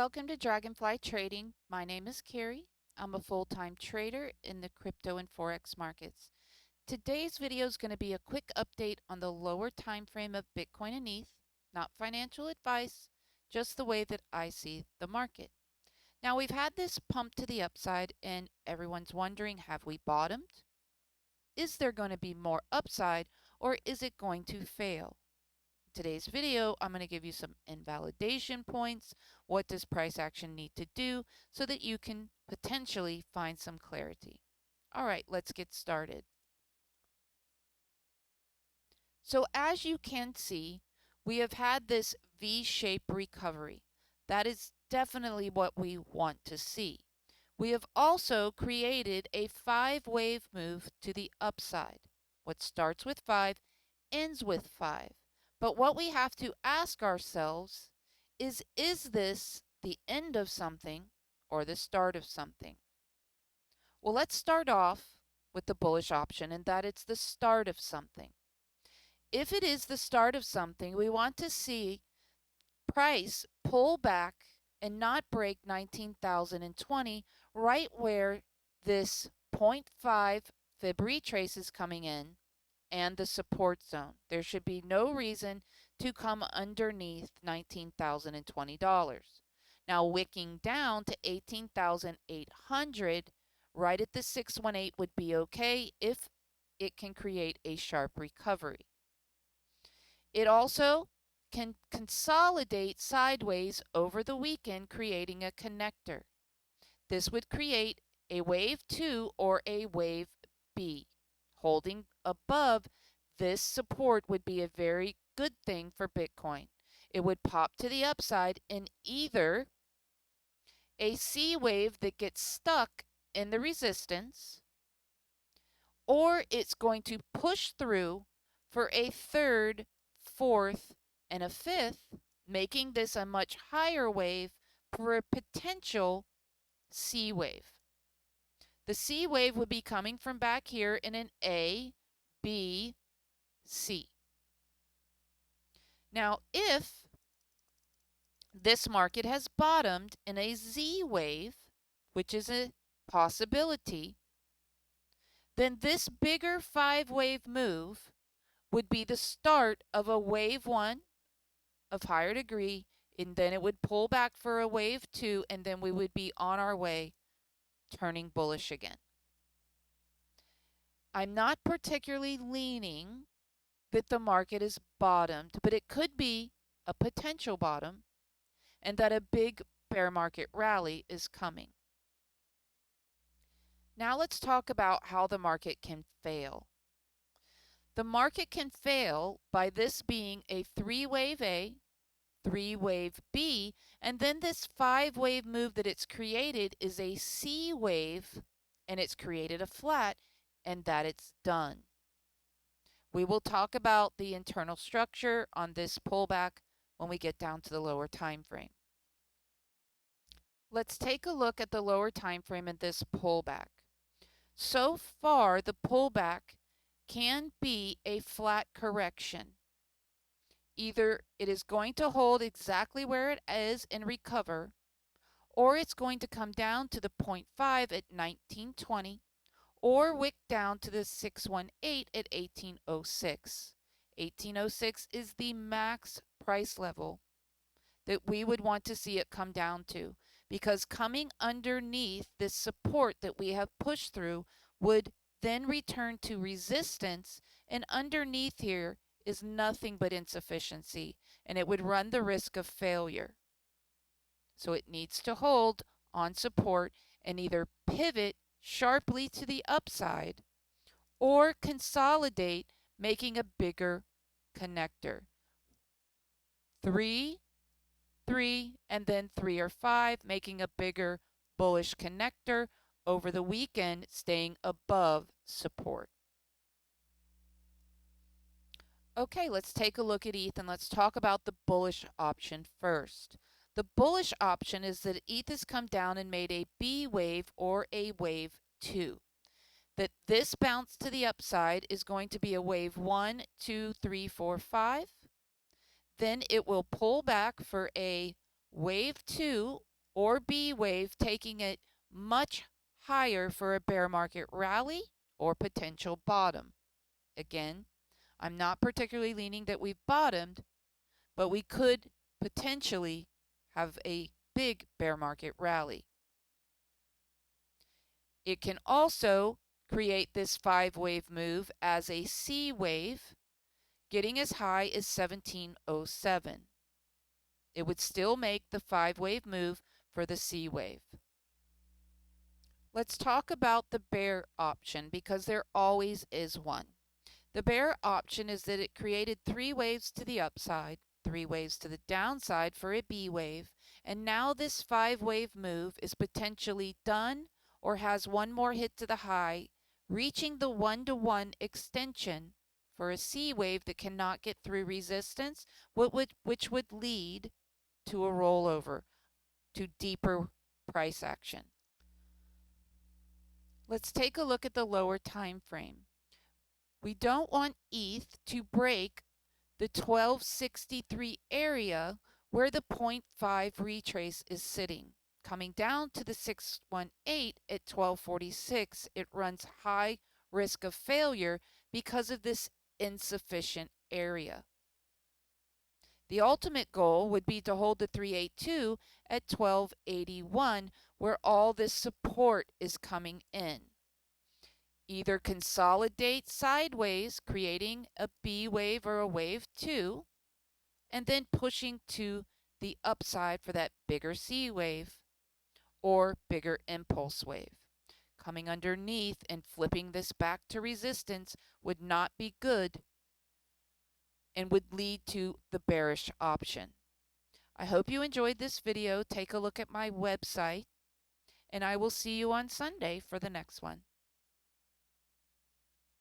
Welcome to Dragonfly Trading. My name is Carrie. I'm a full-time trader in the crypto and Forex markets. Today's video is going to be a quick update on the lower time frame of Bitcoin and ETH, not financial advice, just the way that I see the market. Now we've had this pump to the upside and everyone's wondering, have we bottomed? Is there going to be more upside or is it going to fail? Today's video, I'm going to give you some invalidation points. What does price action need to do so that you can potentially find some clarity? All right, let's get started. So as you can see, we have had this V-shaped recovery. That is definitely what we want to see. We have also created a 5-wave move to the upside. What starts with 5 ends with 5. But what we have to ask ourselves is this the end of something or the start of something? Well, let's start off with the bullish option, and that it's the start of something. If it is the start of something, we want to see price pull back and not break 19,020 right where this 0.5 fib retrace is coming in and the support zone. There should be no reason to come underneath $19,020. Now wicking down to 18,800 right at the 618 would be okay if it can create a sharp recovery. It also can consolidate sideways over the weekend, creating a connector. This would create a wave 2 or a wave B. Holding above this support would be a very good thing for Bitcoin. It would pop to the upside in either a C wave that gets stuck in the resistance, or it's going to push through for a third, fourth, and a fifth, making this a much higher wave for a potential C wave. The C wave would be coming from back here in an A, B, C. Now, if this market has bottomed in a Z wave, which is a possibility, then this bigger 5-wave move would be the start of a wave 1 of higher degree, and then it would pull back for a wave 2, and then we would be on our way turning bullish again. I'm not particularly leaning that the market is bottomed, but it could be a potential bottom and that a big bear market rally is coming. Now let's talk about how the market can fail. The market can fail by this being a 3-wave A, 3-wave B, and then this 5-wave move that it's created is a C wave, and it's created a flat, and that it's done. We will talk about the internal structure on this pullback when we get down to the lower time frame. Let's take a look at the lower time frame in this pullback. So far, the pullback can be a flat correction. Either it is going to hold exactly where it is and recover, or it's going to come down to the 0.5 at 1920, or wick down to the 618 at 1806. 1806 is the max price level that we would want to see it come down to, because coming underneath this support that we have pushed through would then return to resistance, and underneath here is nothing but insufficiency, and it would run the risk of failure. So it needs to hold on support and either pivot sharply to the upside or consolidate, making a bigger connector. 3, 3, and then 3 or 5, making a bigger bullish connector over the weekend, staying above support. Okay, let's take a look at ETH and let's talk about the bullish option first. The bullish option is that ETH has come down and made a B wave or a wave 2. That this bounce to the upside is going to be a wave 1, 2, 3, 4, 5. Then it will pull back for a wave 2 or B wave, taking it much higher for a bear market rally or potential bottom. Again, I'm not particularly leaning that we've bottomed, but we could potentially have a big bear market rally. It can also create this 5-wave move as a C wave, getting as high as 1707. It would still make the 5-wave move for the C wave. Let's talk about the bear option because there always is one. The bear option is that it created 3 waves to the upside, 3 waves to the downside for a B wave, and now this 5-wave move is potentially done or has one more hit to the high, reaching the 1-to-1 extension for a C wave that cannot get through resistance, which would lead to a rollover, to deeper price action. Let's take a look at the lower time frame. We don't want ETH to break the 1263 area where the 0.5 retrace is sitting. Coming down to the 618 at 1246, it runs high risk of failure because of this insufficient area. The ultimate goal would be to hold the 382 at 1281, where all this support is coming in. Either consolidate sideways, creating a B wave or a wave 2, and then pushing to the upside for that bigger C wave or bigger impulse wave. Coming underneath and flipping this back to resistance would not be good and would lead to the bearish option. I hope you enjoyed this video. Take a look at my website, and I will see you on Sunday for the next one.